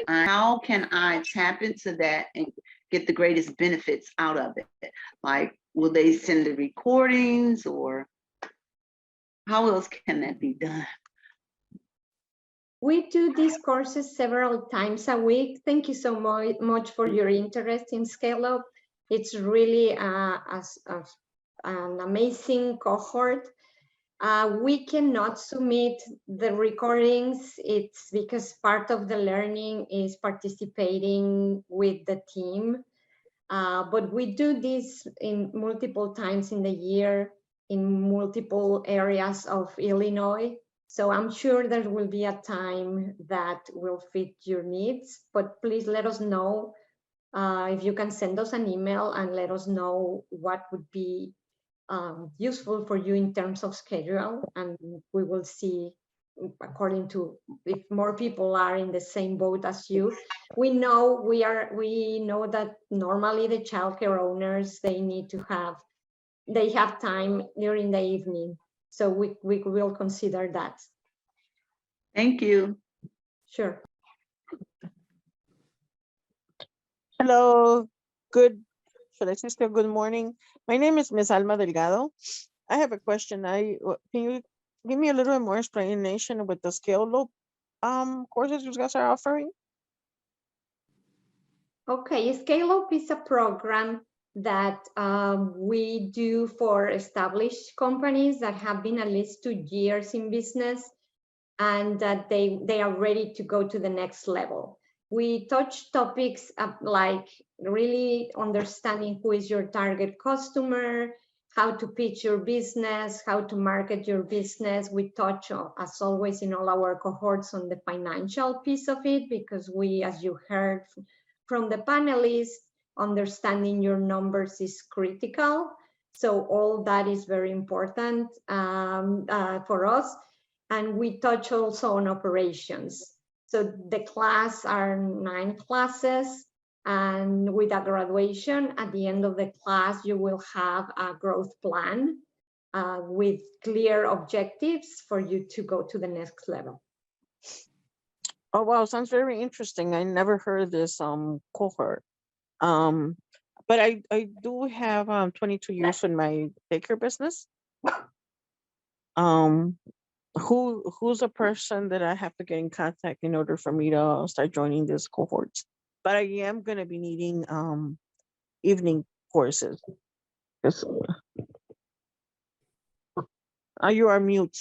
how can I tap into that and get the greatest benefits out of it? Like, will they send the recordings, or how else can that be done? We do these courses several times a week. Thank you so much for your interest in Scale Up. It's really an amazing cohort. We cannot submit the recordings. It's because part of the learning is participating with the team. But we do this in multiple times in the year in multiple areas of Illinois. So I'm sure there will be a time that will fit your needs, but please let us know if you can send us an email and let us know what would be useful for you in terms of schedule, and we will see according to if more people are in the same boat as you. We know that normally the childcare owners, they have time during the evening, so we will consider that. Thank you. Sure. Hello, Francisco, good morning. My name is Ms. Alma Delgado. I have a question. Can you give me a little more explanation with the Scale Up courses you guys are offering? Okay, Scale Up is a program that we do for established companies that have been at least 2 years in business and that they are ready to go to the next level. We touch topics like really understanding who is your target customer, how to pitch your business, how to market your business. We touch, as always in all our cohorts, on the financial piece of it, because we, as you heard from the panelists, understanding your numbers is critical. So all that is very important for us. And we touch also on operations. So the class are 9 classes, and with a graduation, at the end of the class, you will have a growth plan with clear objectives for you to go to the next level. Oh, wow, sounds very interesting. I never heard this cohort. But I do have 22 years in my daycare business. Who's a person that I have to get in contact in order for me to start joining this cohort? But I am going to be needing evening courses. Yes. You are mute.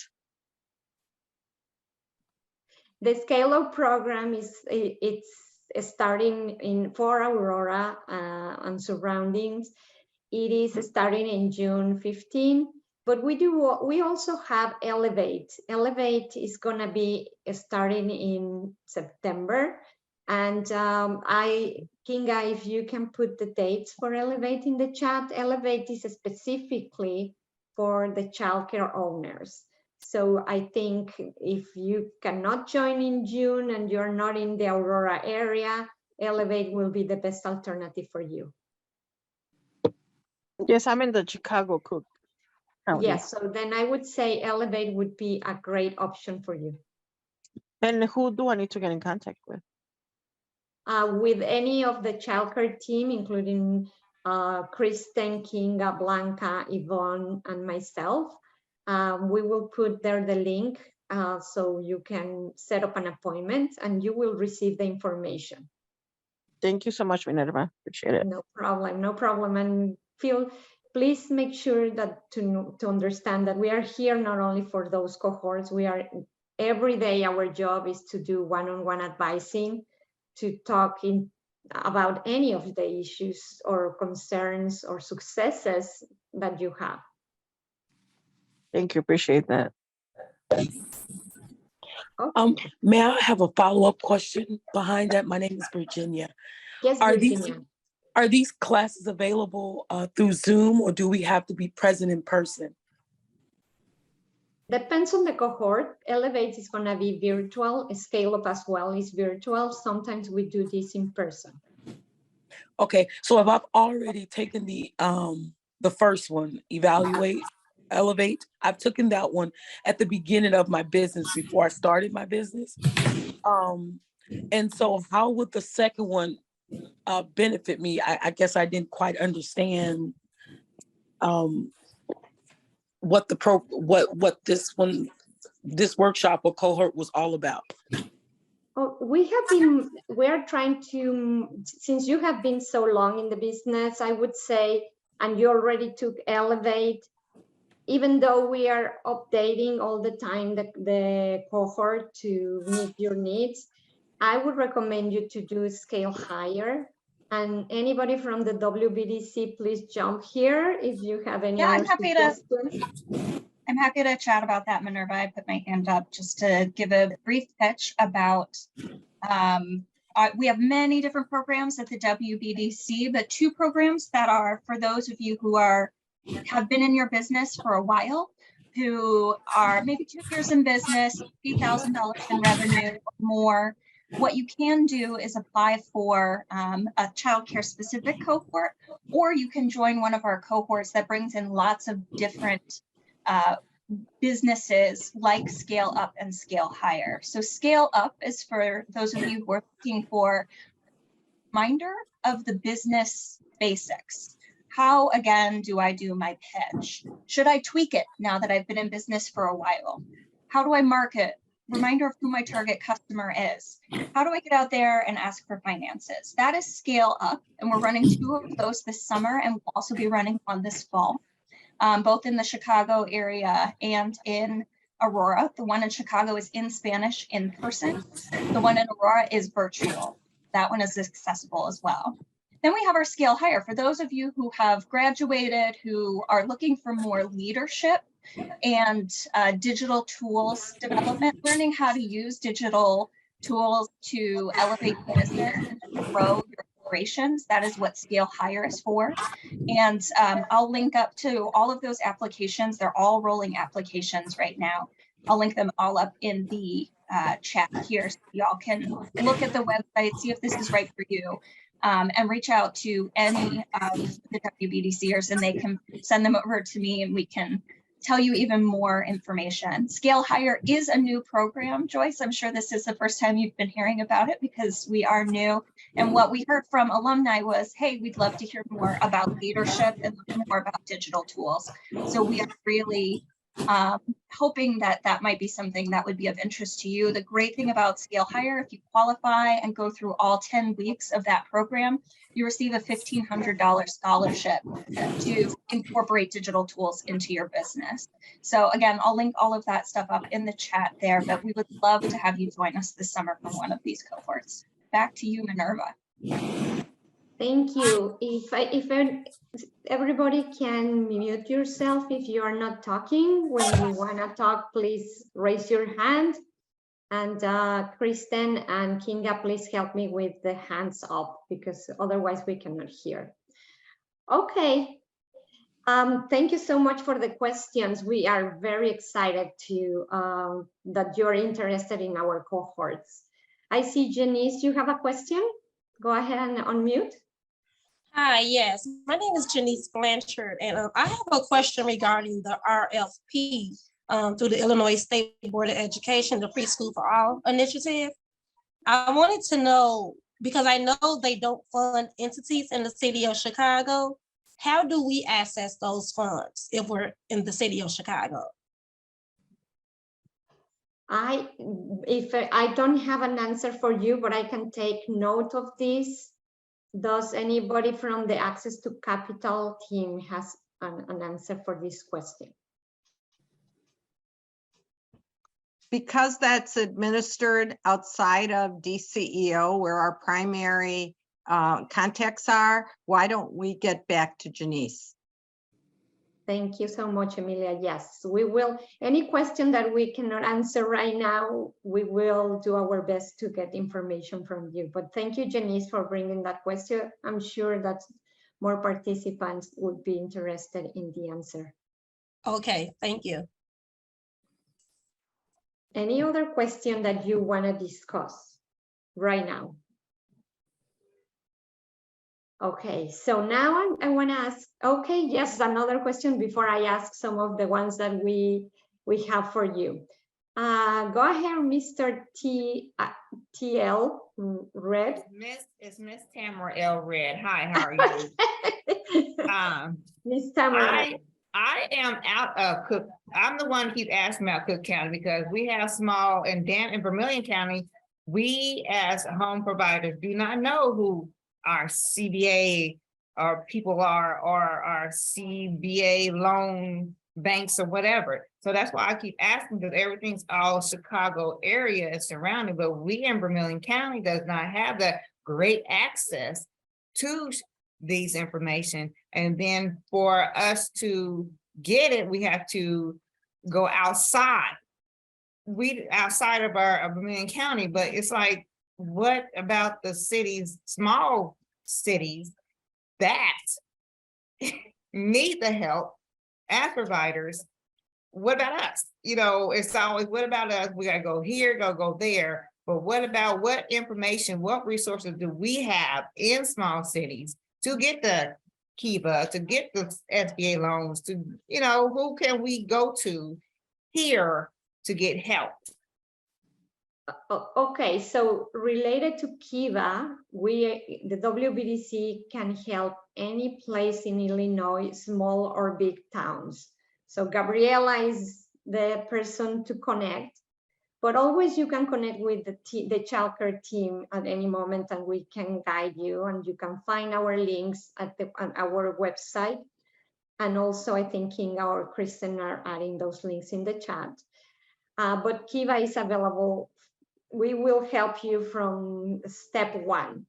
The Scale Up program it's starting for Aurora and surroundings. It is starting in June 15. But we also have Elevate. Elevate is going to be starting in September. And Kinga, if you can put the dates for Elevate in the chat. Elevate is specifically for the childcare owners. So I think if you cannot join in June and you're not in the Aurora area, Elevate will be the best alternative for you. Yes, I'm in the Chicago Cook. Yes, so then I would say Elevate would be a great option for you. And who do I need to get in contact with? With any of the childcare team, including Kristen, Kinga, Blanca, Yvonne, and myself. We will put there the link so you can set up an appointment and you will receive the information. Thank you so much, Minerva. Appreciate it. No problem, no problem. And please make sure that to understand that we are here not only for those cohorts. We are every day. Our job is to do one-on-one advising, to talk about any of the issues or concerns or successes that you have. Thank you. Appreciate that. Okay. May I have a follow-up question behind that? My name is Virginia. Yes, Virginia. Are these classes available through Zoom, or do we have to be present in person? Depends on the cohort. Elevate is going to be virtual. Scale Up as well is virtual. Sometimes we do this in person. Okay, so if I've already taken the first one, Evaluate, Elevate, I've taken that one at the beginning of my business before I started my business. And so how would the second one benefit me? I guess I didn't quite understand what what this workshop or cohort was all about. Oh, we're trying to, since you have been so long in the business, I would say, and you already took Elevate, even though we are updating all the time the cohort to meet your needs, I would recommend you to do Scale Higher. And anybody from the WBDC, please jump here if you have any other suggestions. I'm happy to chat about that, Minerva. I put my hand up just to give a brief pitch about, we have many different programs at the WBDC, but 2 programs that are for those of you who have been in your business for a while, who are maybe 2 years in business, $50,000 in revenue or more. What you can do is apply for a childcare specific cohort, or you can join one of our cohorts that brings in lots of different businesses like Scale Up and Scale Higher. So Scale Up is for those of you who are looking for a reminder of the business basics. How, again, do I do my pitch? Should I tweak it now that I've been in business for a while? How do I market? Reminder of who my target customer is. How do I get out there and ask for finances? That is Scale Up, and we're running 2 of those this summer, and we'll also be running one this fall. Both in the Chicago area and in Aurora. The one in Chicago is in Spanish in person. The one in Aurora is virtual. That one is accessible as well. Then we have our Scale Higher. For those of you who have graduated, who are looking for more leadership and digital tools development, learning how to use digital tools to elevate the business and grow your operations. That is what Scale Higher is for. And I'll link up to all of those applications. They're all rolling applications right now. I'll link them all up in the chat here so y'all can look at the website, see if this is right for you, and reach out to any of the WBDCers, and they can send them over to me and we can tell you even more information. Scale Higher is a new program, Joyce. I'm sure this is the first time you've been hearing about it because we are new. And what we heard from alumni was, hey, we'd love to hear more about leadership and more about digital tools. So we are really hoping that that might be something that would be of interest to you. The great thing about Scale Higher, if you qualify and go through all 10 weeks of that program, you receive a $1,500 scholarship to incorporate digital tools into your business. So again, I'll link all of that stuff up in the chat there, but we would love to have you join us this summer from one of these cohorts. Back to you, Minerva. Thank you. If everybody can mute yourself if you are not talking. When you want to talk, please raise your hand. And Kristen and Kinga, please help me with the hands up because otherwise we cannot hear. Okay. Thank you so much for the questions. We are very excited to that you're interested in our cohorts. I see Janice, you have a question? Go ahead and unmute. Hi, yes, my name is Janice Blanchard, and I have a question regarding the RFP through the Illinois State Board of Education, the Preschool for All initiative. I wanted to know, because I know they don't fund entities in the city of Chicago, how do we access those funds if we're in the city of Chicago? I don't have an answer for you, but I can take note of this. Does anybody from the Access to Capital team has an answer for this question? Because that's administered outside of DCEO, where our primary contacts are, why don't we get back to Janice? Thank you so much, Emilia. Yes, we will. Any question that we cannot answer right now, we will do our best to get information from you. But thank you, Janice, for bringing that question. I'm sure that more participants would be interested in the answer. Okay, thank you. Any other question that you want to discuss right now? Okay, so now I want to ask, okay, yes, another question before I ask some of the ones that we have for you. Go ahead, Mr. TL Red. It's Miss Tamara L. Red. Hi, how are you? Miss Tamara. I am out of Cook. I'm the one who keep asking about Cook County because we have small and in Vermilion County, we as home providers do not know who our CBA or people are, or our CBA loan banks or whatever. So that's why I keep asking, because everything's all Chicago area and surrounding, but we in Vermilion County does not have that great access to these information. And then for us to get it, we have to go outside. Outside of our Vermilion County, but it's like, what about the cities, small cities that need the help as providers? What about us? You know, it's always, what about us? We gotta go here, go there. But what about what information, what resources do we have in small cities to get the Kiva, to get the SBA loans, to, you know, who can we go to here to get help? Okay, so related to Kiva, the WBDC can help any place in Illinois, small or big towns. So Gabriela is the person to connect, but always you can connect with the childcare team at any moment, and we can guide you, and you can find our links on our website. And also I think Kinga or Kristen are adding those links in the chat. But Kiva is available. We will help you from step one.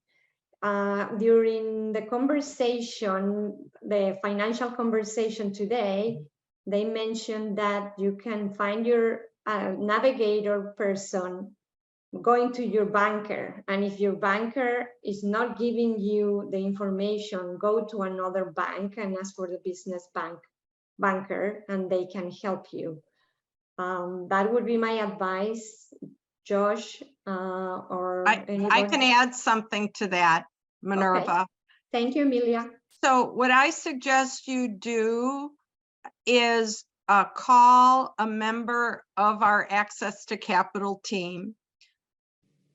During the conversation, the financial conversation today, they mentioned that you can find your navigator person going to your banker. And if your banker is not giving you the information, go to another bank and ask for the business banker, and they can help you. That would be my advice, Josh, or anybody. I can add something to that, Minerva. Okay. Thank you, Amelia. So what I suggest you do is call a member of our Access to Capital team.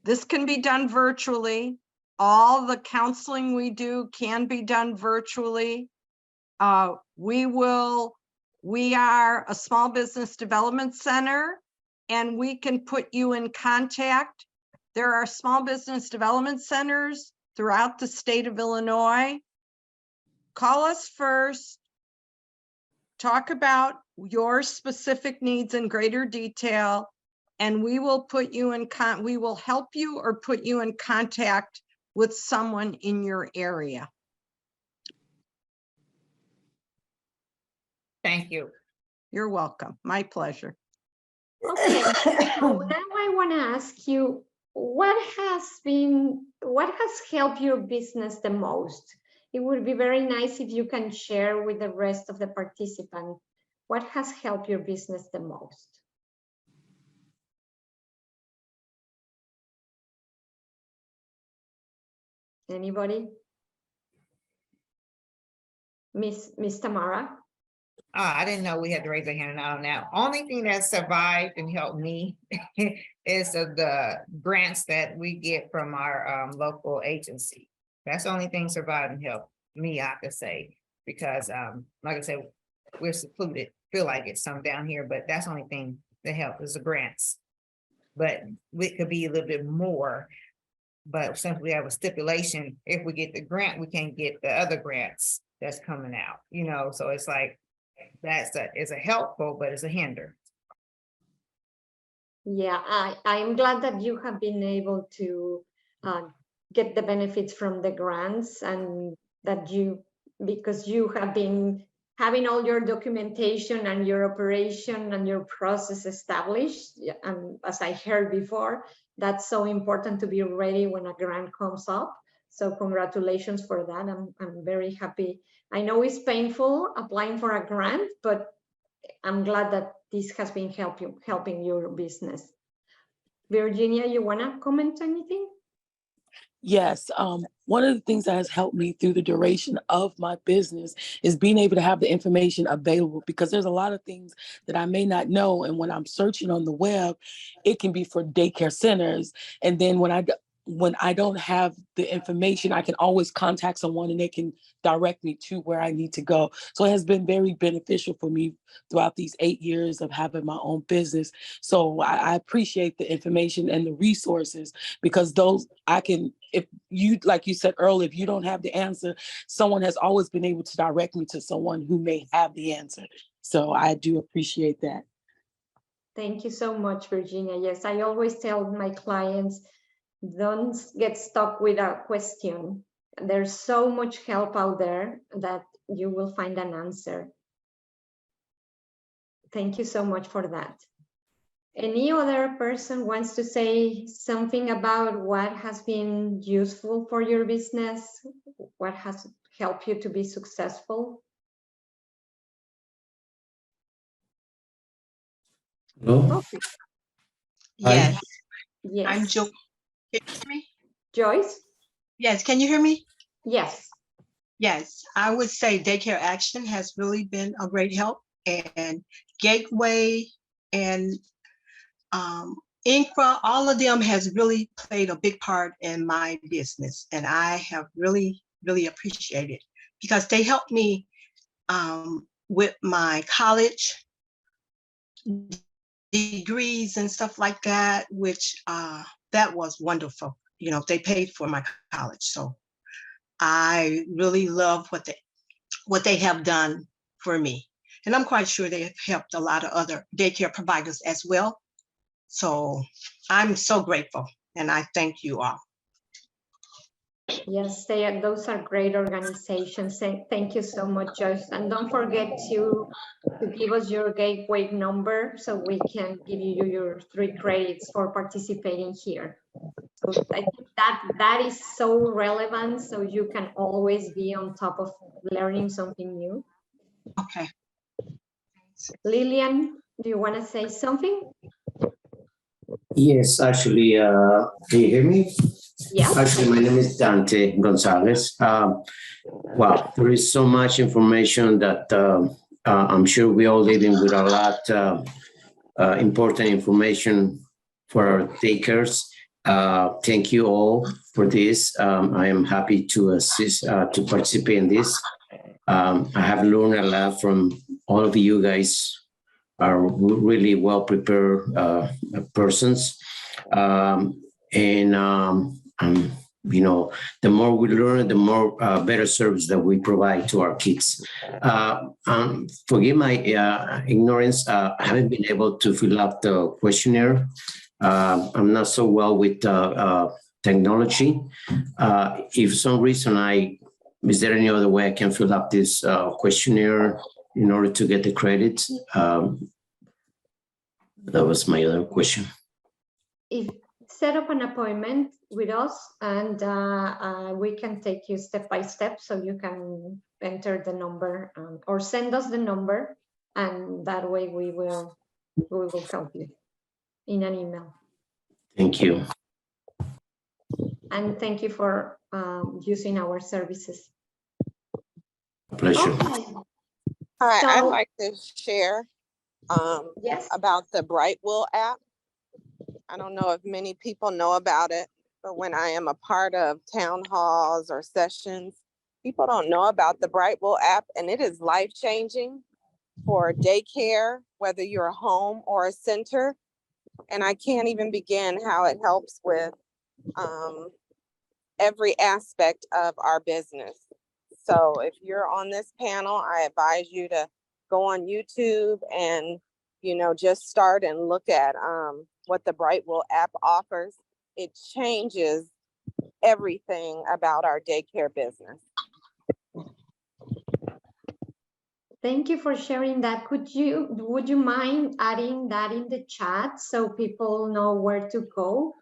This can be done virtually. All the counseling we do can be done virtually. We are a small business development center, and we can put you in contact. There are small business development centers throughout the state of Illinois. Call us first. Talk about your specific needs in greater detail, and we will put you in we will help you or put you in contact with someone in your area. Thank you. You're welcome. My pleasure. Okay, so now I want to ask you, what has helped your business the most? It would be very nice if you can share with the rest of the participants what has helped your business the most. Anybody? Miss Tamara? I didn't know we had to raise a hand on that. Only thing that survived and helped me is the grants that we get from our local agency. That's the only thing survived and helped me, I could say, because like I said, we're secluded, feel like it's some down here, but that's the only thing that helped is the grants. But it could be a little bit more, but since we have a stipulation, if we get the grant, we can't get the other grants that's coming out, you know, so it's like, it's a helpful, but it's a hinder. Yeah, I'm glad that you have been able to get the benefits from the grants, and that because you have been having all your documentation and your operation and your process established. And as I heard before, that's so important to be ready when a grant comes up. So congratulations for that. I'm very happy. I know it's painful applying for a grant, but I'm glad that this has been helping your business. Virginia, you want to comment anything? Yes, one of the things that has helped me through the duration of my business is being able to have the information available, because there's a lot of things that I may not know. And when I'm searching on the web, it can be for daycare centers. And then when I don't have the information, I can always contact someone and they can direct me to where I need to go. So it has been very beneficial for me throughout these 8 years of having my own business. So I appreciate the information and the resources, because those I can, if you, like you said earlier, if you don't have the answer, someone has always been able to direct me to someone who may have the answer. So I do appreciate that. Thank you so much, Virginia. Yes, I always tell my clients, don't get stuck with a question. There's so much help out there that you will find an answer. Thank you so much for that. Any other person wants to say something about what has been useful for your business? What has helped you to be successful? Hello? Okay. Hi. Yes, Yes. I'm Joe. Can you hear me? Joyce? Yes, can you hear me? Yes. Yes, I would say Daycare Action has really been a great help, and Gateway and Incra, all of them has really played a big part in my business, and I have really, really appreciated, because they helped me with my college degrees and stuff like that, which that was wonderful. You know, they paid for my college, so I really love what they have done for me, and I'm quite sure they have helped a lot of other daycare providers as well. So I'm so grateful, and I thank you all. Yes, those are great organizations. Thank you so much, Joyce. And don't forget to give us your Gateway number so we can give you your 3 credits for participating here. So I think that is so relevant, so you can always be on top of learning something new. Okay. Lillian, do you want to say something? Yes, actually, can you hear me? Yeah. Actually, my name is Dante Gonzalez. Wow, there is so much information that I'm sure we all living with a lot important information for our takers. Thank you all for this. I am happy to assist, to participate in this. I have learned a lot from all of you guys. Are really well prepared persons, you know, the more we learn, the more better service that we provide to our kids. Forgive my ignorance. I haven't been able to fill out the questionnaire. I'm not so well with technology. If for some reason is there any other way I can fill up this questionnaire in order to get the credit? That was my other question. If set up an appointment with us, and we can take you step by step, so you can enter the number or send us the number, and that way we will help you in an email. Thank you. And thank you for using our services. Pleasure. Okay. Hi, I'd So- like to share Yes. about the Brightwell app. I don't know if many people know about it, but when I am a part of town halls or sessions, people don't know about the Brightwell app, and it is life-changing for daycare, whether you're a home or a center. And I can't even begin how it helps with every aspect of our business. So if you're on this panel, I advise you to go on YouTube and, you know, just start and look at what the Brightwell app offers. It changes everything about our daycare business. Thank you for sharing that. Would you mind adding that in the chat so people know where to go?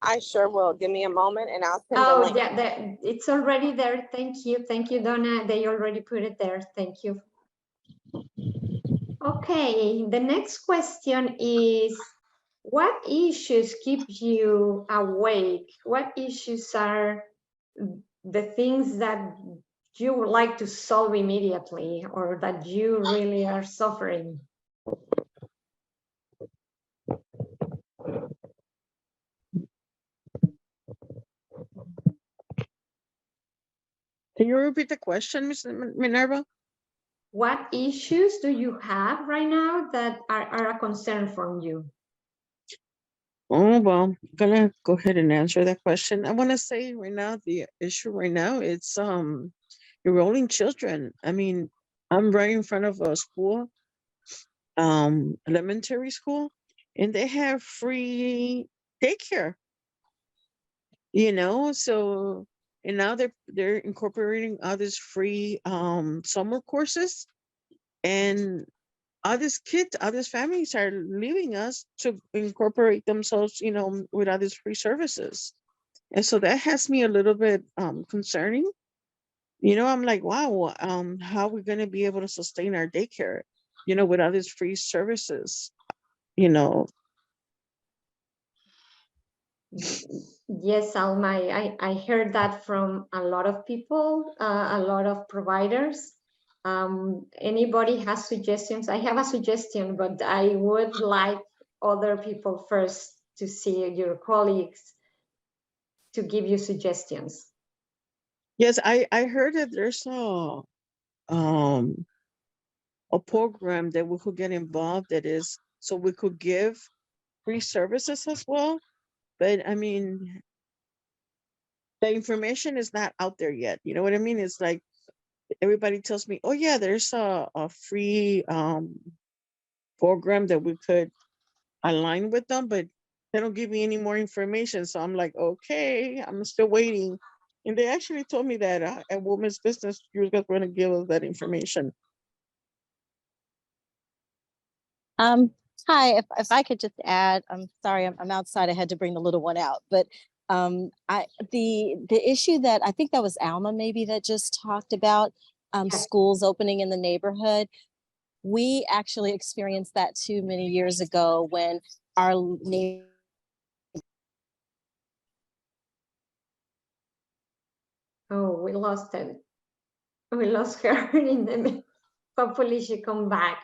I sure will. Give me a moment and I'll send the Oh, link. yeah, it's already there. Thank you. Thank you, Donna. They already put it there. Thank you. Okay, the next question is, what issues keep you awake? What issues are the things that you would like to solve immediately or that you really are suffering? Can you repeat the question, Ms. Minerva? What issues do you have right now that are a concern from you? Oh, well, I'm gonna go ahead and answer that question. I want to say right now, the issue right now, it's enrolling children. I mean, I'm right in front of a school, elementary school, and they have free daycare, so and now they're incorporating all these free summer courses, and all these kids, all these families are leaving us to incorporate themselves, with all these free services. And so that has me a little bit concerning. I'm like, wow, how are we going to be able to sustain our daycare, with all these free services, you know? Yes, Alma, I heard that from a lot of people, a lot of providers. Anybody has suggestions? I have a suggestion, but I would like other people first to see your colleagues to give you suggestions. Yes, I heard that there's a program that we could get involved, that is, so we could give free services as well. But I mean, the information is not out there yet. You know what I mean? It's like everybody tells me, oh yeah, there's a free program that we could align with them, but they don't give me any more information. So I'm like, okay, I'm still waiting. And they actually told me that at Women's Business, you're going to give us that information. Hi, if I could just add, I'm sorry, I'm outside. I had to bring the little one out, but the issue that I think that was Alma maybe that just talked about schools opening in the neighborhood. We actually experienced that too many years ago when our neighbor. Oh, we lost it. We lost her in the mid. Hopefully she come back.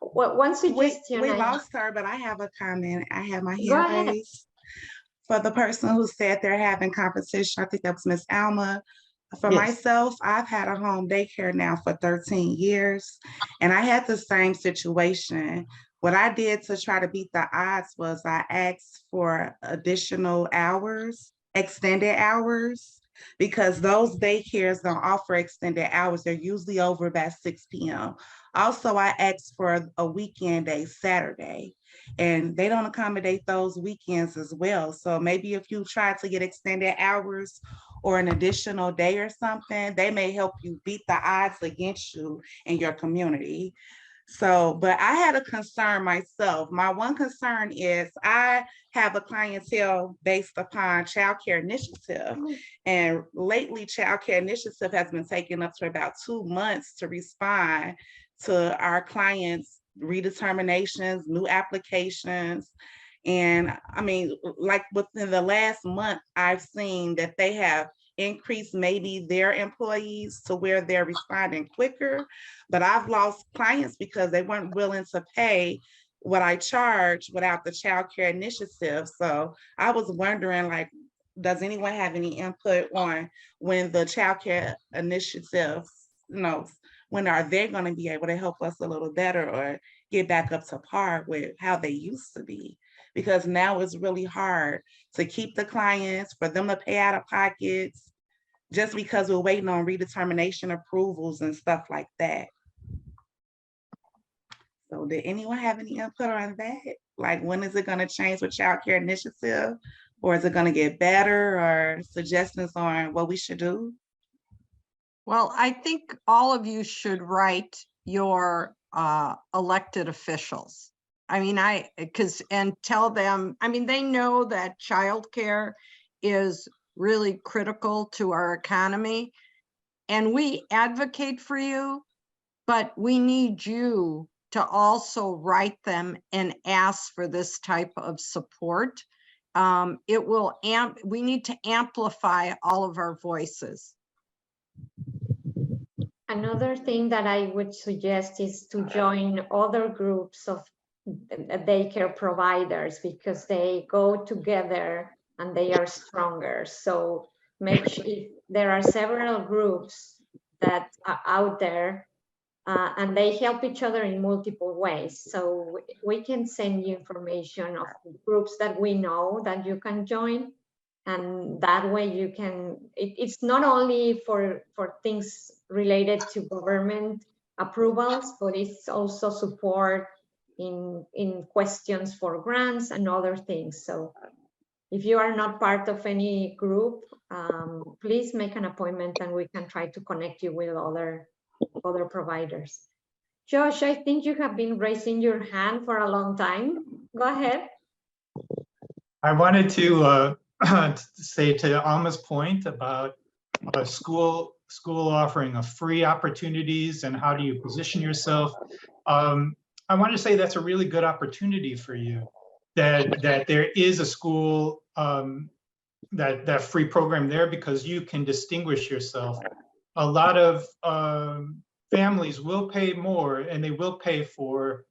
One suggestion. We lost her, but I have a comment. I have my Go hand ahead. raised. For the person who said they're having competition, I think that was Miss Alma. For Yes. myself, I've had a home daycare now for 13 years, and I had the same situation. What I did to try to beat the odds was I asked for additional hours, extended hours, because those daycares don't offer extended hours. They're usually over by 6 p.m. Also, I asked for a weekend day, Saturday, and they don't accommodate those weekends as well. So maybe if you try to get extended hours or an additional day or something, they may help you beat the odds against you in your community. So, but I had a concern myself. My one concern is I have a clientele based upon Child Care Initiative. And lately, Child Care Initiative has been taking up to about 2 months to respond to our clients' redeterminations, new applications. And I mean, like within the last month, I've seen that they have increased maybe their employees to where they're responding quicker, but I've lost clients because they weren't willing to pay what I charge without the Child Care Initiative. So I was wondering, like, does anyone have any input on when the Child Care Initiative, when are they going to be able to help us a little better or get back up to par with how they used to be? Because now it's really hard to keep the clients, for them to pay out of pockets, just because we're waiting on redetermination approvals and stuff like that. So did anyone have any input on that? Like, when is it going to change with Child Care Initiative? Or is it going to get better, or suggestions on what we should do? Well, I think all of you should write your elected officials. I mean, and tell them, I mean, they know that childcare is really critical to our economy, and we advocate for you, but we need you to also write them and ask for this type of support. It will we need to amplify all of our voices. Another thing that I would suggest is to join other groups of daycare providers, because they go together and they are stronger. So make sure there are several groups that are out there and they help each other in multiple ways. So we can send you information of groups that we know that you can join. And that way you can, it's not only for things related to government approvals, but it's also support in questions for grants and other things. So if you are not part of any group, please make an appointment and we can try to connect you with other providers. Josh, I think you have been raising your hand for a long time. Go ahead. I wanted to say to Alma's point about a school offering of free opportunities and how do you position yourself. I want to say that's a really good opportunity for you, that there is a school, that free program there, because you can distinguish yourself. A lot of families will pay more, and they will pay for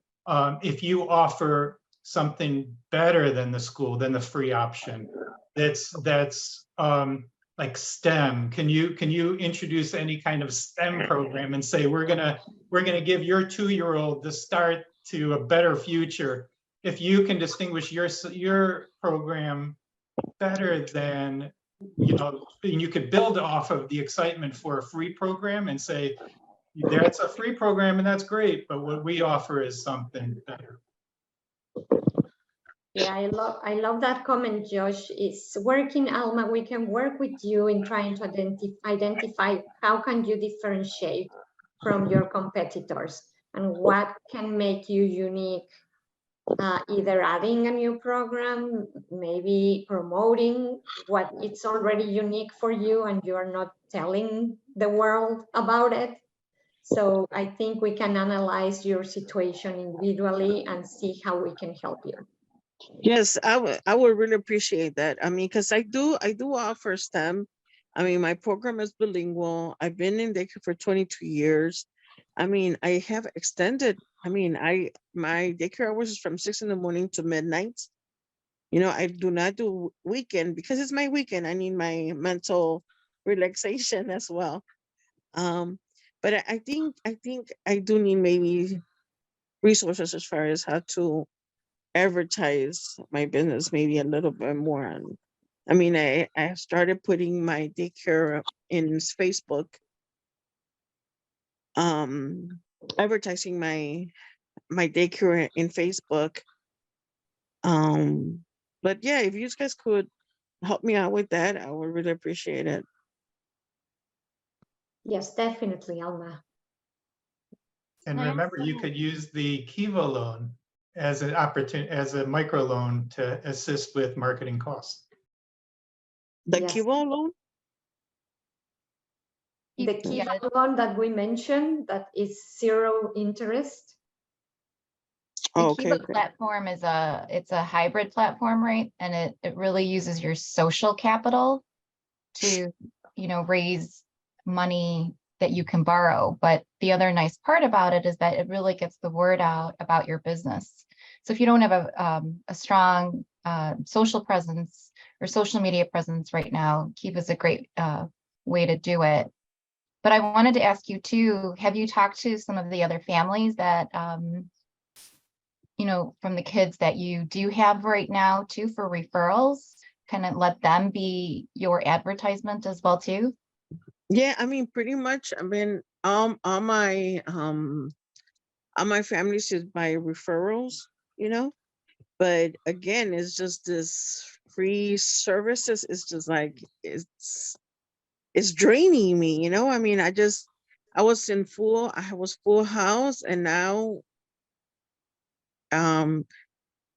if you offer something better than the school, than the free option. That's like STEM. Can you introduce any kind of STEM program and say we're gonna give your 2-year-old the start to a better future? If you can distinguish your program better than, you know, you could build off of the excitement for a free program and say, that's a free program and that's great, but what we offer is something better. Yeah, I love that comment, Josh. It's working, Alma. We can work with you in trying to identify how can you differentiate from your competitors and what can make you unique. Either adding a new program, maybe promoting what it's already unique for you and you're not telling the world about it. So I think we can analyze your situation individually and see how we can help you. Yes, I would really appreciate that. I mean, because I do offer STEM. I mean, my program is bilingual. I've been in daycare for 22 years. I mean, I have extended. I mean, my daycare hours is from 6 in the morning to midnight. You know, I do not do weekend because it's my weekend. I need my mental relaxation as well. But I think I do need maybe resources as far as how to advertise my business maybe a little bit more. And I mean, I started putting my daycare in Facebook, advertising my daycare in Facebook. But yeah, if you guys could help me out with that, I would really appreciate it. Yes, definitely, Alma. And remember, you could use the Kiva loan as an opportunity, as a micro loan to assist with marketing costs. The Yes. Kiva loan? The Kiva loan that we mentioned, that is 0 interest. Oh, The okay, Kiva okay. platform is it's a hybrid platform, right? And it really uses your social capital to, you know, raise money that you can borrow. But the other nice part about it is that it really gets the word out about your business. So if you don't have a strong social presence or social media presence right now, Kiva is a great way to do it. But I wanted to ask you too, have you talked to some of the other families that, you know, from the kids that you do have right now too for referrals? Kind of let them be your advertisement as well too? Yeah, I mean, pretty much. I mean, all my families is by referrals, you know. But again, it's just this free services. It's just like it's draining me, you know. I mean, I was full house, and now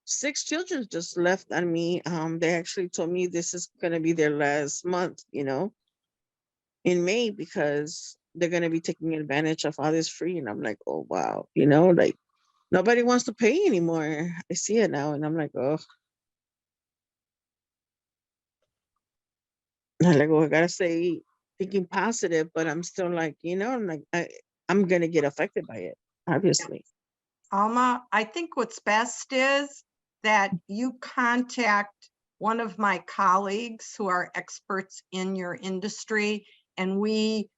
6 children just left on me. They actually told me this is gonna be their last month, you know, in May, because they're gonna be taking advantage of all this free. And I'm like, oh wow, you know, like nobody wants to pay anymore. I see it now and I'm like, oh. I'm like, well, I gotta say thinking positive, but I'm still like, I'm like, I'm gonna get affected by it, obviously. Alma, I think what's best is that you contact one of my colleagues who are experts in your industry, and we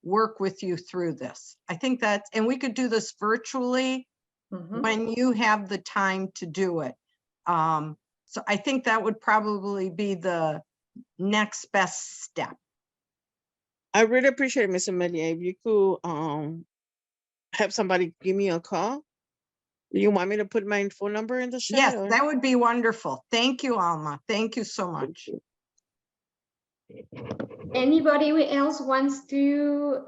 work with you through this. I think that's, and we could do this virtually when you have the time to do it. So I think that would probably be the next best step. I really appreciate it, Miss Amelia. If you could have somebody give me a call. Do you want me to put my phone number in the chat? Yes, or- that would be wonderful. Thank you, Alma. Thank you so much. Anybody else wants to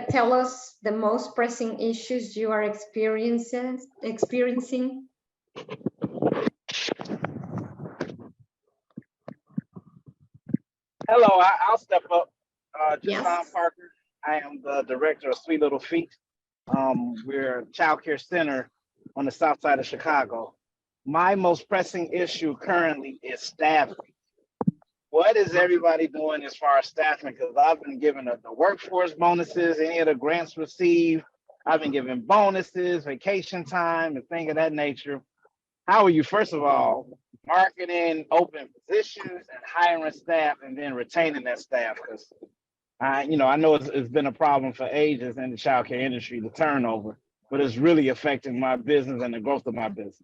tell us the most pressing issues you are experiencing? Hello, I'll step up. Yes. Jason Parker. I am the director of Sweet Little Feet. We're a child care center on the south side of Chicago. My most pressing issue currently is staffing. What is everybody doing as far as staffing? Because I've been given the workforce bonuses, any of the grants received. I've been given bonuses, vacation time, and things of that nature. How are you, first of all, marketing open positions and hiring staff and then retaining that staff? Because I know it's been a problem for ages in the child care industry, the turnover, but it's really affecting my business and the growth of my business.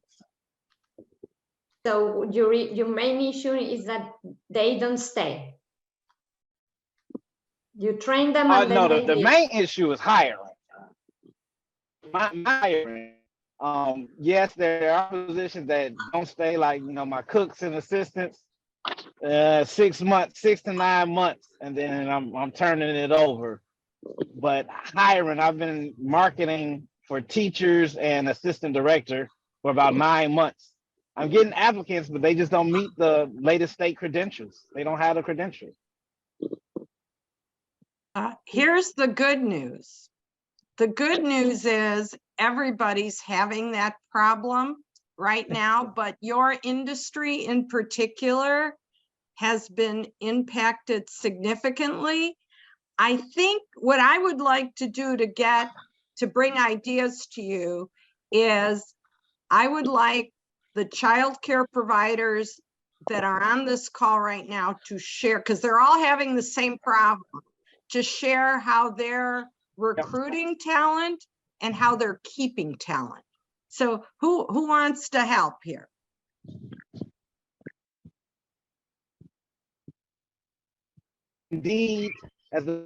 So your main issue is that they don't stay. You train them and No, then the main issue is hiring. My hiring. Yes, there are positions that don't stay, like my cooks and assistants. 6 months, 6 to 9 months, and then I'm turning it over. But hiring, I've been marketing for teachers and assistant director for about 9 months. I'm getting applicants, but they just don't meet the latest state credentials. They don't have the credentials. Here's the good news. The good news is everybody's having that problem right now, but your industry in particular has been impacted significantly. I think what I would like to do to bring ideas to you is I would like the child care providers that are on this call right now to share, because they're all having the same problem, to share how they're recruiting talent and how they're keeping talent. So who wants to help here? Indeed, as a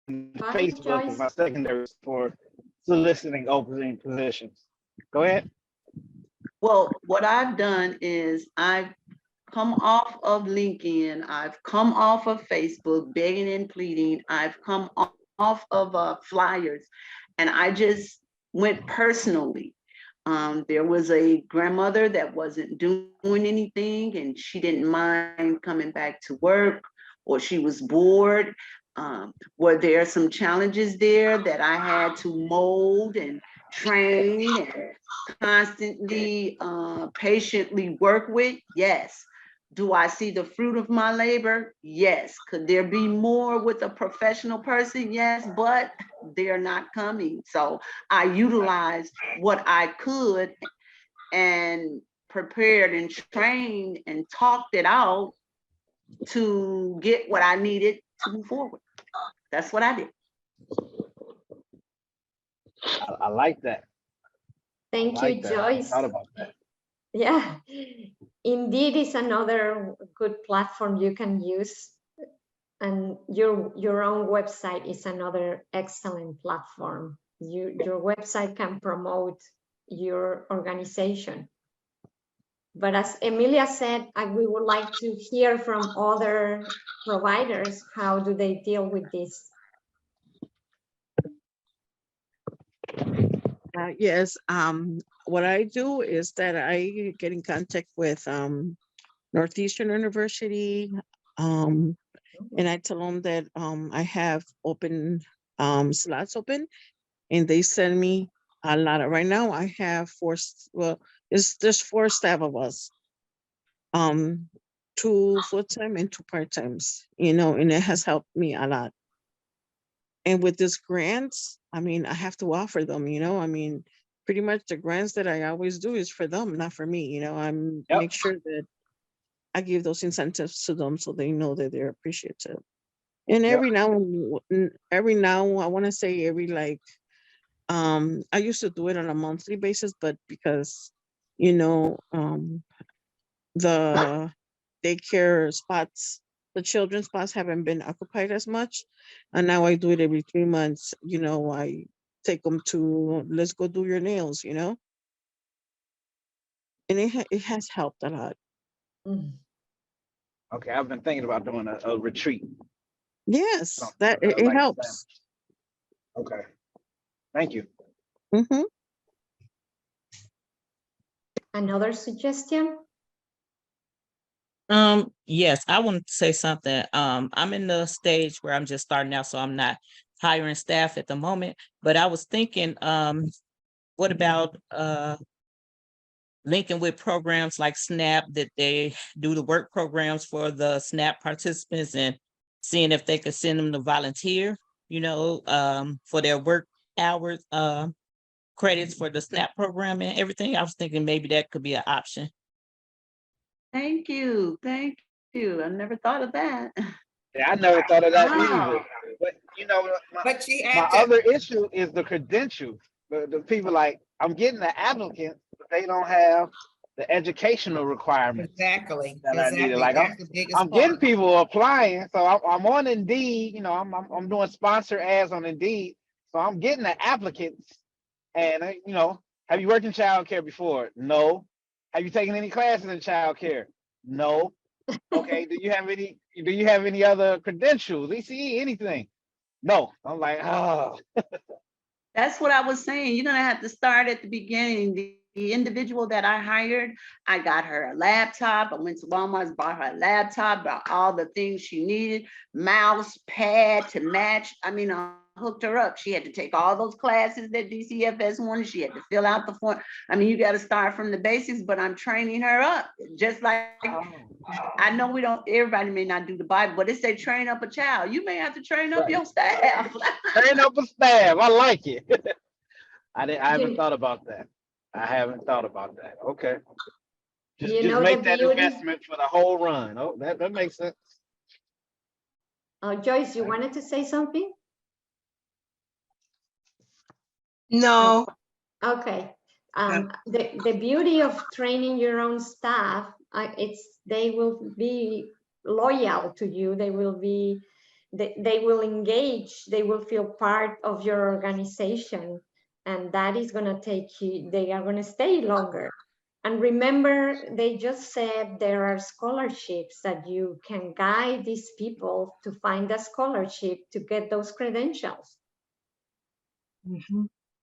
Facebook is my secondary for soliciting opening positions. Go ahead. Well, what I've done is I've come off of LinkedIn, I've come off of Facebook, begging and pleading, I've come off of flyers, and I just went personally. There was a grandmother that wasn't doing anything and she didn't mind coming back to work, or she was bored. Were there some challenges there that I had to mold and train and constantly, patiently work with? Yes. Do I see the fruit of my labor? Yes. Could there be more with a professional person? Yes, but they're not coming. So I utilized what I could and prepared and trained and talked it out to get what I needed to move forward. That's what I did. I like that. Thank you, Joyce. I thought about that. Yeah, Indeed is another good platform you can use, and your own website is another excellent platform. Your website can promote your organization. But as Emilia said, we would like to hear from other providers. How do they deal with this? Yes, what I do is that I get in contact with Northeastern University, and I tell them that I have open slots open, and they send me a lot of, right now I have there's 4 staff of us. 2 full-time and 2 part-times, and it has helped me a lot. And with this grants, I mean, I have to offer them, I mean, pretty much the grants that I always do is for them, not for me, I'm Yep. make sure that I give those incentives to them so they know that they're appreciative. And Yep. every now, I want to say every I used to do it on a monthly basis, but because, the daycare spots, the children's spots haven't been occupied as much. And now I do it every 3 months, I take them to, let's go do your nails, and it has helped a lot. Okay, I've been thinking about doing a retreat. Yes, Something that like it that. helps. Okay, thank you. Mm-hmm. Another suggestion? Yes, I want to say something. I'm in the stage where I'm just starting out, so I'm not hiring staff at the moment. But I was thinking, what about linking with programs like SNAP, that they do the work programs for the SNAP participants, and seeing if they could send them to volunteer, for their work hours, credits for the SNAP program and everything. I was thinking maybe that could be an option. Thank you. Thank you. I never thought of that. Yeah, I never thought of that Wow. either. But But she my had to, other issue is the credentials. The people I'm getting the applicants, but they don't have the educational requirements exactly, that I needed. exactly. That's the biggest I'm getting part. people applying, so I'm on Indeed. I'm doing sponsor ads on Indeed, so I'm getting the applicants. And have you worked in childcare before? No. Have you taken any classes in childcare? No. Okay. Do you have any other credentials? ECE, anything? No. I'm like, oh. That's what I was saying. You're gonna have to start at the beginning. The individual that I hired, I got her a laptop. I went to Walmart, bought her a laptop, bought all the things she needed, mouse, pad to match. I mean, I hooked her up. She had to take all those classes that DCFS wanted. She had to fill out the form. I mean, you got to start from the basics, but I'm training her up. Just like, I know everybody may not do the Bible, but it say train up a child. You may have to train up your staff. Train up a staff. I like it. I haven't thought about that. I haven't thought about that. Okay. Just make that investment for the whole run. Oh, that makes sense. Joyce, you wanted to say something? No. Okay. The beauty of training your own staff, they will be loyal to you. They will engage. They will feel part of your organization, and that is going to they are going to stay longer. And remember, they just said there are scholarships that you can guide these people to find a scholarship to get those credentials.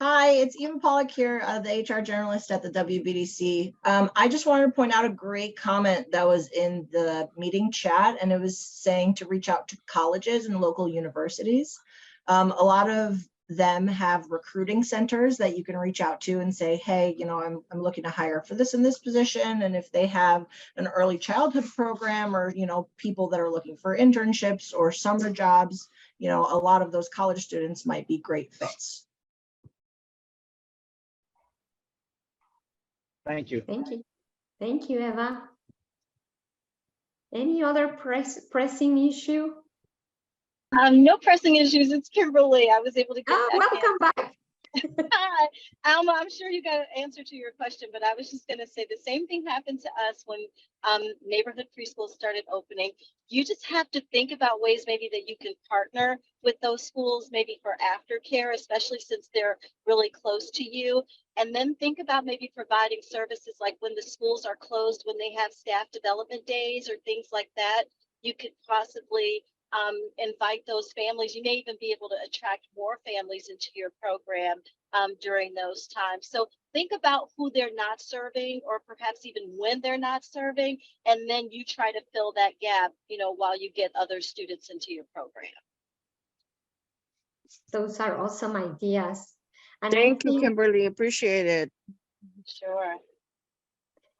Hi, it's Eva Pollock here, the HR generalist at the WBDC. I just wanted to point out a great comment that was in the meeting chat, and it was saying to reach out to colleges and local universities. A lot of them have recruiting centers that you can reach out to and say, hey, I'm looking to hire for this and this position. And if they have an early childhood program, or, people that are looking for internships or summer jobs, a lot of those college students might be great fits. Thank you. Thank you. Thank you, Eva. Any other pressing issue? No pressing issues. It's Kimberly. I was able to get welcome back. Hi, Alma. I'm sure you got an answer to your question, but I was just going to say the same thing happened to us when neighborhood preschools started opening. You just have to think about ways maybe that you can partner with those schools, maybe for aftercare, especially since they're really close to you. And then think about maybe providing services like when the schools are closed, when they have staff development days or things like that. You could possibly invite those families. You may even be able to attract more families into your program during those times. So think about who they're not serving, or perhaps even when they're not serving, and then you try to fill that gap, while you get other students into your program. Those are awesome ideas. And I Thank you, think Kimberly. Appreciate it. Sure.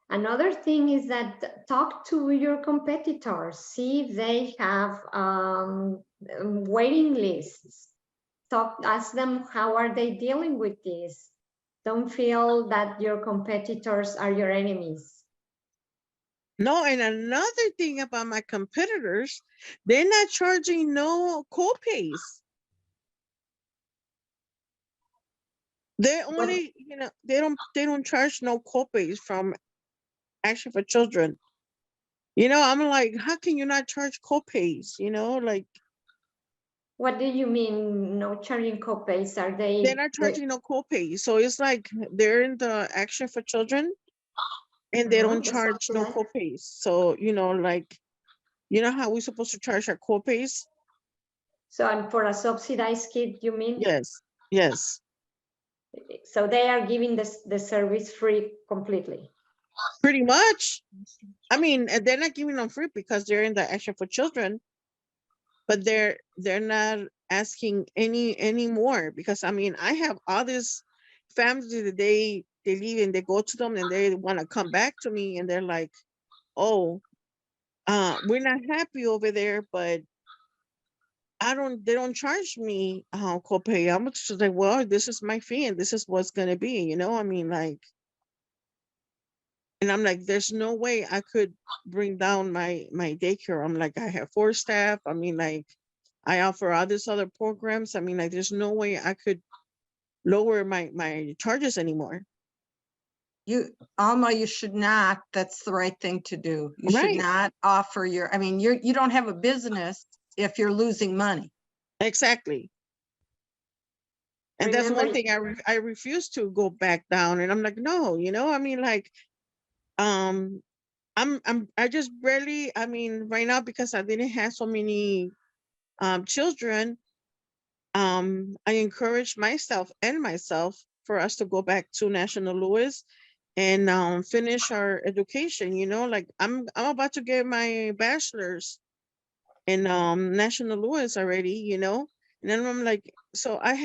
another thing is that talk to your competitors, see if they have waiting lists. Ask them, how are they dealing with this? Don't feel that your competitors are your enemies. No, and another thing about my competitors, they're not charging no co-pays. They only, they don't charge no co-pays from Action for Children. I'm like, how can you not charge co-pays? Like, what do you mean no charging co-pays? Are they're not charging no co-pays. So it's like they're in the Action for Children and they don't charge no co-pays. So, like, how we're supposed to charge our co-pays? So, and for a subsidized kid, you mean? Yes, yes. So they are giving the service free completely. Pretty much. I mean, and they're not giving them free because they're in the Action for Children, but they're not asking any more, because I mean, I have all these families that they leave and they go to them and they want to come back to me and they're like, oh, we're not happy over there, but they don't charge me copay. I'm just like, well, this is my fee and this is what's gonna be, I mean, like, and I'm like, there's no way I could bring down my daycare. I'm like, I have 4 staff. I mean, like, I offer all these other programs. I mean, like, there's no way I could lower my charges anymore. Alma, you should not. That's the right thing to do. You should Right. not offer you don't have a business if you're losing money. Exactly. And that's one thing I refuse to go back down. And I'm like, no, I mean, like, I just barely, I mean, right now, because I didn't have so many children, I encourage myself for us to go back to National Louis and finish our education. Like, I'm about to get my bachelor's in National Louis already, and then I'm like, so I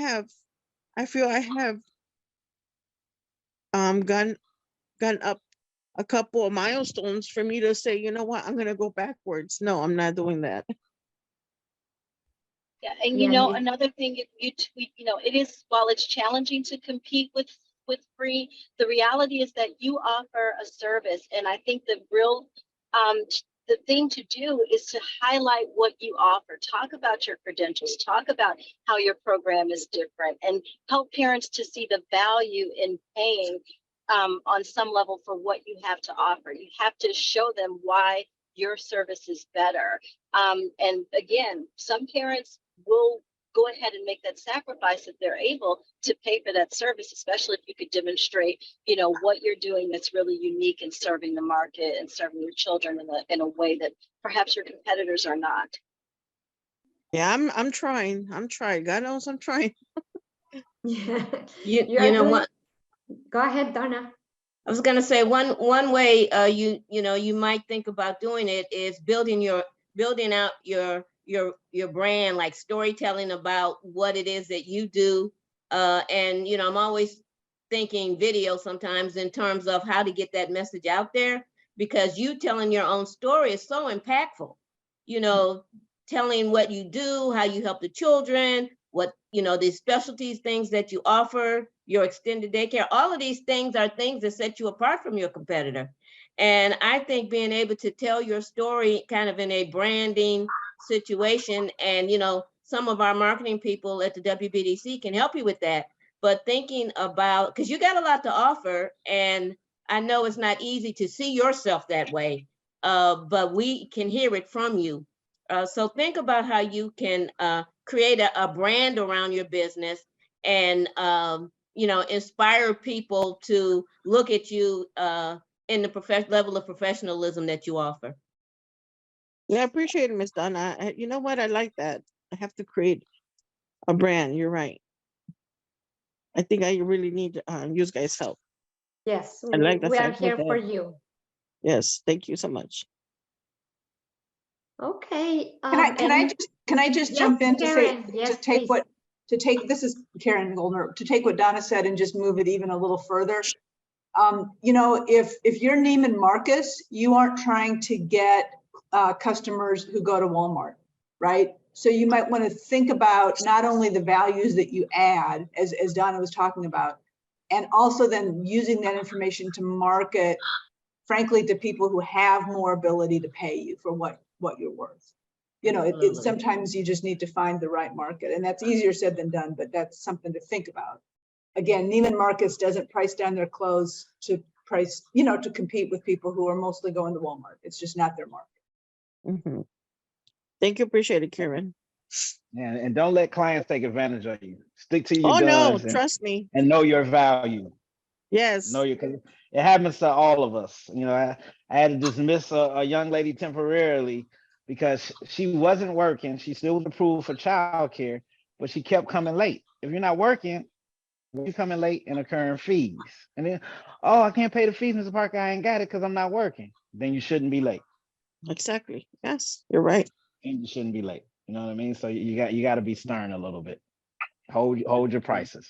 feel I have gone up a couple of milestones for me to say, you know what, I'm gonna go backwards. No, I'm not doing that. Yeah, and Yeah, another thing, it is, while it's challenging to compete with free, the reality is that you offer a service, and I think the real the thing to do is to highlight what you offer. Talk about your credentials, talk about how your program is different, and help parents to see the value in paying on some level for what you have to offer. You have to show them why your service is better. And again, some parents will go ahead and make that sacrifice if they're able to pay for that service, especially if you could demonstrate, what you're doing that's really unique in serving the market and serving your children in a way that perhaps your competitors are not. Yeah, I'm trying. God knows I'm trying. Yeah. You You're know doing- what? Go ahead, Donna. I was gonna say one way you might think about doing it is building out your brand, like storytelling about what it is that you do. And I'm always thinking video sometimes in terms of how to get that message out there, because you telling your own story is so impactful. Telling what you do, how you help the children, what these specialties, things that you offer, your extended daycare, all of these things are things that set you apart from your competitor. And I think being able to tell your story kind of in a branding situation, and some of our marketing people at the WBDC can help you with that. But thinking about, because you got a lot to offer, and I know it's not easy to see yourself that way, but we can hear it from you. So think about how you can create a brand around your business and inspire people to look at you in the level of professionalism that you offer. Yeah, I appreciate it, Miss Donna. You know what? I like that. I have to create a brand. You're right. I think I really need you guys' help. Yes, I like the we are fact here that- for you. Yes, thank you so much. Okay. Can I just Yes, jump in to say, Karen. Yes, to take please. to take, this is Karen Goldner, to take what Donna said and just move it even a little further. You know, if you're Neiman Marcus, you aren't trying to get customers who go to Walmart, right? So you might want to think about not only the values that you add, as Donna was talking about, and also then using that information to market, frankly, to people who have more ability to pay you for what you're worth. You know, sometimes you just need to find the right market, and that's easier said than done, but that's something to think about. Again, Neiman Marcus doesn't price down their clothes to price, you know, to compete with people who are mostly going to Walmart. It's just not their market. Mm-hmm. Thank you, appreciate it, Karen. Yeah, and don't let clients take advantage of you. Stick to your Oh, no, guns and, trust me. and know your value. Yes. Know your, 'cause it happens to all of us. You know, I had to dismiss a young lady temporarily because she wasn't working. She still was approved for childcare, but she kept coming late. If you're not working, you're coming late and incurring fees. And then, oh, I can't pay the fees, Mr. Parker. I ain't got it because I'm not working. Then you shouldn't be late. Exactly. Yes, you're right. And you shouldn't be late. You know what I mean? So you got to be stern a little bit. Hold your prices.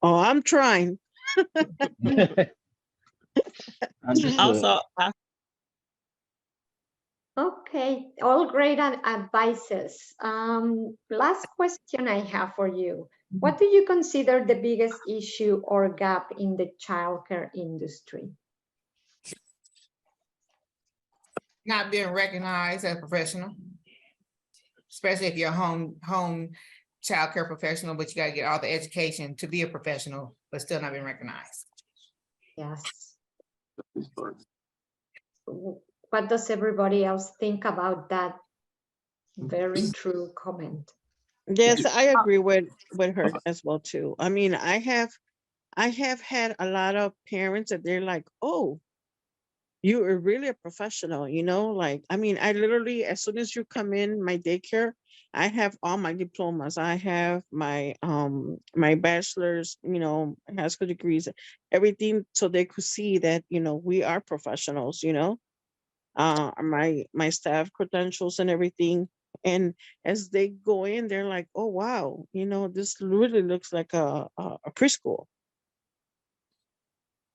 Oh, I'm trying. Understood. Also, Okay, all great advices. Last question I have for you. What do you consider the biggest issue or gap in the childcare industry? Not being recognized as a professional, especially if you're a home childcare professional, but you got to get all the education to be a professional, but still not being recognized. Yes. What does everybody else think about that very true comment? Yes, I agree with her as well too. I mean, I have had a lot of parents that they're like, oh, you are really a professional, you know, like, I mean, I literally, as soon as you come in my daycare, I have all my diplomas. I have my my bachelor's, you know, high school degrees, everything, so they could see that, you know, we are professionals, you know, my staff credentials and everything. And as they go in, they're like, oh, wow, you know, this really looks like a preschool.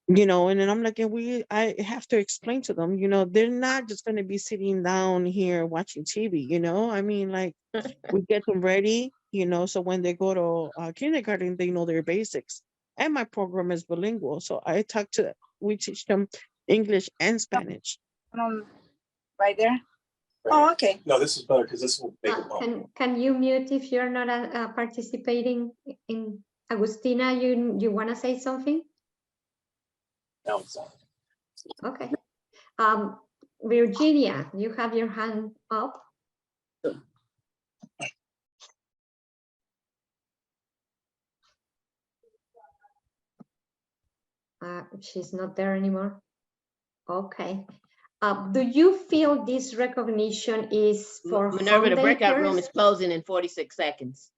You know, and then I'm like, I have to explain to them, you know, they're not just going to be sitting down here watching TV, you know, I mean, like, we get them ready, you know, so when they go to kindergarten, they know their basics. And my program is bilingual. So we teach them English and Spanish. Right there? Oh, okay. No, this is better because this will make it long. Can you mute if you're not participating in? Agustina, you want to say something? Now it's on. Okay. Virginia, you have your hand up. She's not there anymore. Okay. Do you feel this recognition is for Minerva, the home breakout room daycares? is closing in 46 seconds.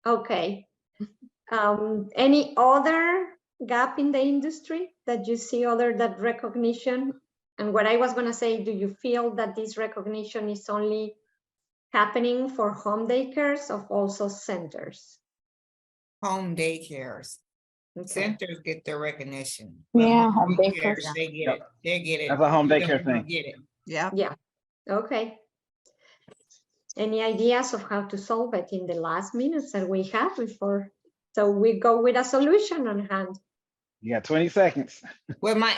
Okay. Any other gap in the industry that you see other than recognition? And what I was going to say, do you feel that this recognition is only happening for home daycares or also centers? Home daycares. Okay. Centers get their recognition. Yeah, Home home daycares. daycares, they get it. They get it. That's a home because daycare they're gonna thing. Get it. Yeah. Yeah. Okay. Any ideas of how to solve it in the last minutes that we have before? So we go with a solution on hand. You got 20 seconds. Well, my